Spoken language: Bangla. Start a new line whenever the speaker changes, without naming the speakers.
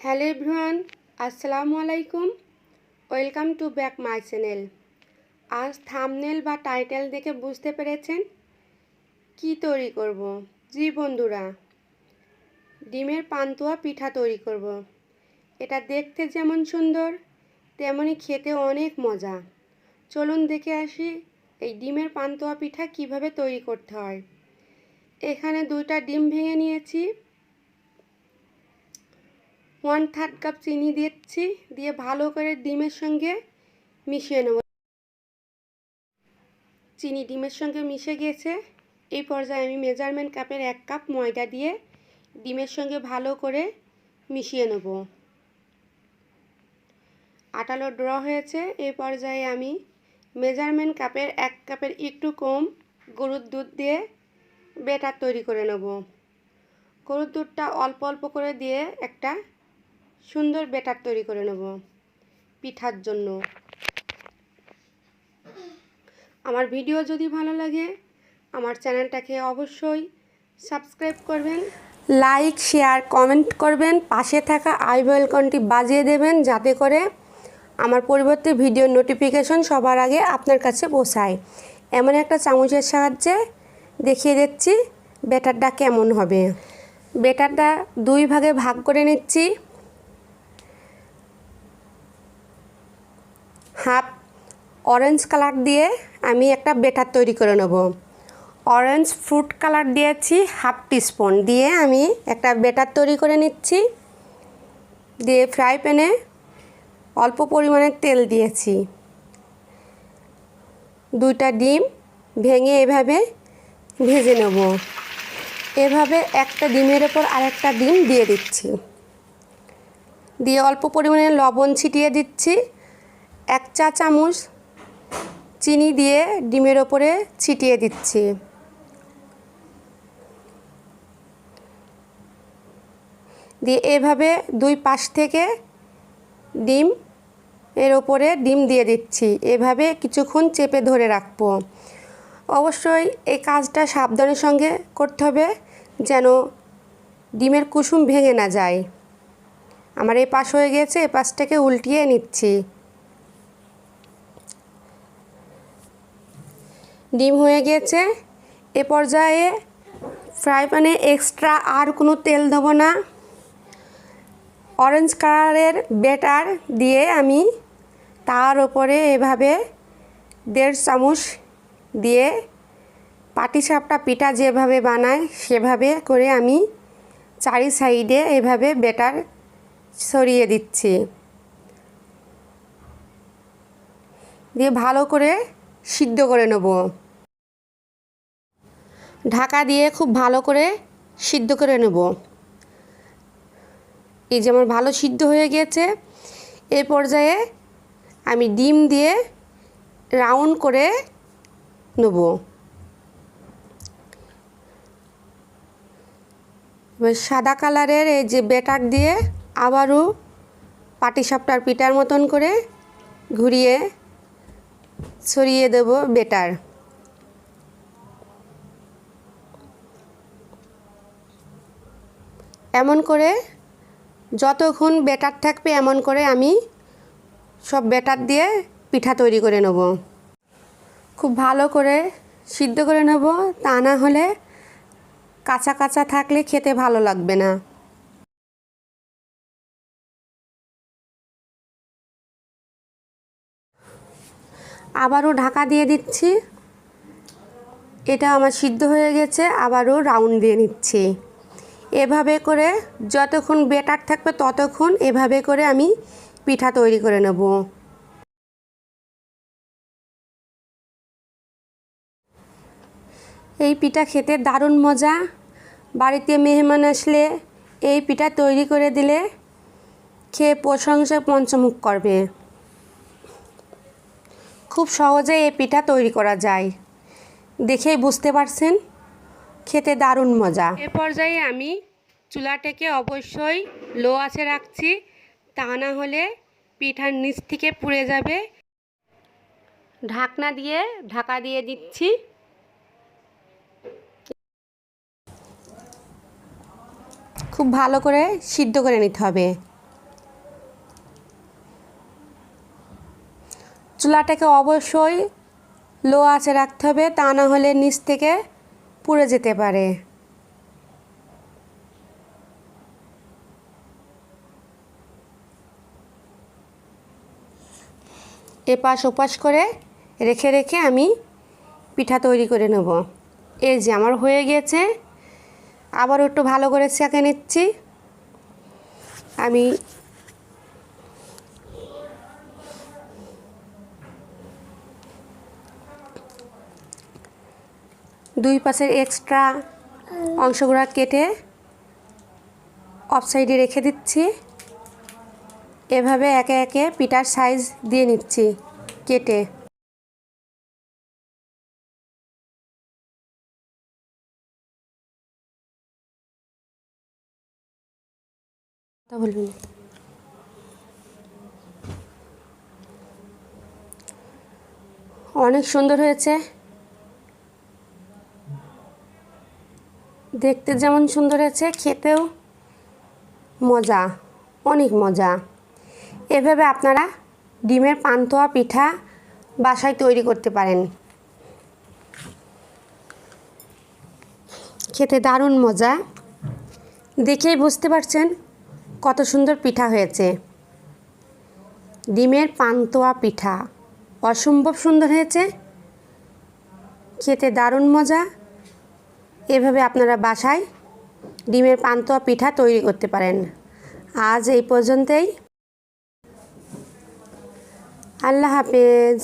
হ্যালো এভরিওয়ান, আসসালামু আলাইকুম। Welcome to back my channel. আজ থাম্বনেল বা টাইটেল দেখে বুঝতে পেরেছেন কি তৈরি করব। জি বন্ধুরা, ডিমের পান্তুয়া পিঠা তৈরি করব। এটা দেখতে যেমন সুন্দর তেমনি খেতে অনেক মজা। চলুন দেখে আসি এই ডিমের পান্তুয়া পিঠা কিভাবে তৈরি করতে হয়। এখানে 2টা ডিম ভেঙে নিয়েছি, 1/3 কাপ চিনি দিচ্ছি, দিয়ে ভালো করে ডিমের সঙ্গে মিশিয়ে নেব। চিনি ডিমের সঙ্গে মিশে গিয়েছে। এই পর্যায়ে আমি মেজারমেন্ট কাপের 1 কাপ ময়দা দিয়ে ডিমের সঙ্গে ভালো করে মিশিয়ে নেব। আটালো ড্র হয়েছে। এই পর্যায়ে আমি মেজারমেন্ট কাপের 1 কাপের একটু কম গরুর দুধ দিয়ে ব্যাটার তৈরি করে নেব। গরুর দুধটা অল্প অল্প করে দিয়ে একটা সুন্দর ব্যাটার তৈরি করে নেব পিঠার জন্য। আমার ভিডিও যদি ভালো লাগে আমার চ্যানেলটাকে অবশ্যই সাবস্ক্রাইব করবেন, লাইক শেয়ার কমেন্ট করবেন, পাশে থাকা আই বেল আইকনটি বাজিয়ে দেবেন যাতে করে আমার পরবর্তী ভিডিওর নোটিফিকেশন সবার আগে আপনার কাছে পৌঁছায়। এমন একটা চামচের সাহায্যে দেখিয়ে দিচ্ছি ব্যাটারটা কেমন হবে। ব্যাটারটা 2 ভাগে ভাগ করে নিচ্ছি। হাফ অরেঞ্জ কালার দিয়ে আমি একটা ব্যাটার তৈরি করে নেব। অরেঞ্জ ফ্রুট কালার দিয়েছি হাফ টিস্পুন, দিয়ে আমি একটা ব্যাটার তৈরি করে নিচ্ছি। দিয়ে ফ্রাই প্যানে অল্প পরিমাণে তেল দিয়েছি। 2টা ডিম ভেঙে এভাবে ভেজে নেব। এভাবে একটা ডিমের ওপর আরেকটা ডিম দিয়ে দিচ্ছি। দিয়ে অল্প পরিমাণে লবণ ছিটিয়ে দিচ্ছি। 1 চা চামচ চিনি দিয়ে ডিমের ওপরে ছিটিয়ে দিচ্ছি। দিয়ে এভাবে 2 পাশ থেকে ডিম এর ওপরে ডিম দিয়ে দিচ্ছি। এভাবে কিছুক্ষণ চেপে ধরে রাখবো। অবশ্যই এই কাজটা সাবধানের সঙ্গে করতে হবে যেন ডিমের কুসুম ভেঙে না যায়। আমার এই পাশ হয়ে গেছে, এই পাশটাকে উল্টিয়ে নিচ্ছি। ডিম হয়ে গেছে। এ পর্যায়ে ফ্রাই প্যানে এক্সট্রা আর কোনো তেল দেবো না। অরেঞ্জ কালারের ব্যাটার দিয়ে আমি তার ওপরে এভাবে 1.5 চামচ দিয়ে পাটিসাপটা পিঠা যেভাবে বানায় সেভাবে করে আমি 4 সাইডে এভাবে ব্যাটার ছড়িয়ে দিচ্ছি। দিয়ে ভালো করে সিদ্ধ করে নেব। ঢাকা দিয়ে খুব ভালো করে সিদ্ধ করে নেব। এই যে আমার ভালো সিদ্ধ হয়ে গেছে। এই পর্যায়ে আমি ডিম দিয়ে রাউন্ড করে নেব। এবার সাদা কালারের এই যে ব্যাটার দিয়ে আবারও পাটিসাপটার পিঠার মতন করে ঘুরিয়ে ছড়িয়ে দেব ব্যাটার। এমন করে যতক্ষণ ব্যাটার থাকবে এমন করে আমি সব ব্যাটার দিয়ে পিঠা তৈরি করে নেব। খুব ভালো করে সিদ্ধ করে নেব, তা না হলে কাঁচা কাঁচা থাকলে খেতে ভালো লাগবে না। আবারও ঢাকা দিয়ে দিচ্ছি। এটা আমার সিদ্ধ হয়ে গেছে। আবারও রাউন্ড দিয়ে নিচ্ছি। এভাবে করে যতক্ষণ ব্যাটার থাকবে ততক্ষণ এভাবে করে আমি পিঠা তৈরি করে নেব। এই পিঠা খেতে দারুণ মজা। বাড়িতে মেহমান আসলে এই পিঠা তৈরি করে দিলে খেয়ে প্রশংসা পঞ্চমুখ করবে। খুব সহজে এই পিঠা তৈরি করা যায়, দেখেই বুঝতে পারছেন খেতে দারুণ মজা। এ পর্যায়ে আমি চুলাটাকে অবশ্যই লো আঁচে রাখছি, তা না হলে পিঠার নিচ থেকে পুড়ে যাবে। ঢাকনা দিয়ে ঢাকা দিয়ে দিচ্ছি। খুব ভালো করে সিদ্ধ করে নিতে হবে। চুলাটাকে অবশ্যই লো আঁচে রাখতে হবে, তা না হলে নিচ থেকে পুড়ে যেতে পারে। এপাশ ওপাশ করে রেখে রেখে আমি পিঠা তৈরি করে নেব। এই যে আমার হয়ে গেছে, আবার একটু ভালো করে সেঁকে নিচ্ছি। আমি দুই পাশের এক্সট্রা অংশগুলো কেটে অফ সাইডে রেখে দিচ্ছি। এভাবে একে একে পিঠার সাইজ দিয়ে নিচ্ছি কেটে। অনেক সুন্দর হয়েছে, দেখতে যেমন সুন্দর হয়েছে, খেতেও মজা, অনেক মজা। এভাবে আপনারা ডিমের পান্তুয়া পিঠা বাসায় তৈরি করতে পারেন, খেতে দারুণ মজা। দেখেই বুঝতে পারছেন কত সুন্দর পিঠা হয়েছে। ডিমের পান্তুয়া পিঠা অসম্ভব সুন্দর হয়েছে, খেতে দারুণ মজা। এভাবে আপনারা বাসায় ডিমের পান্তুয়া পিঠা তৈরি করতে পারেন। আজ এই পর্যন্তই। আল্লাহ হাফেজ।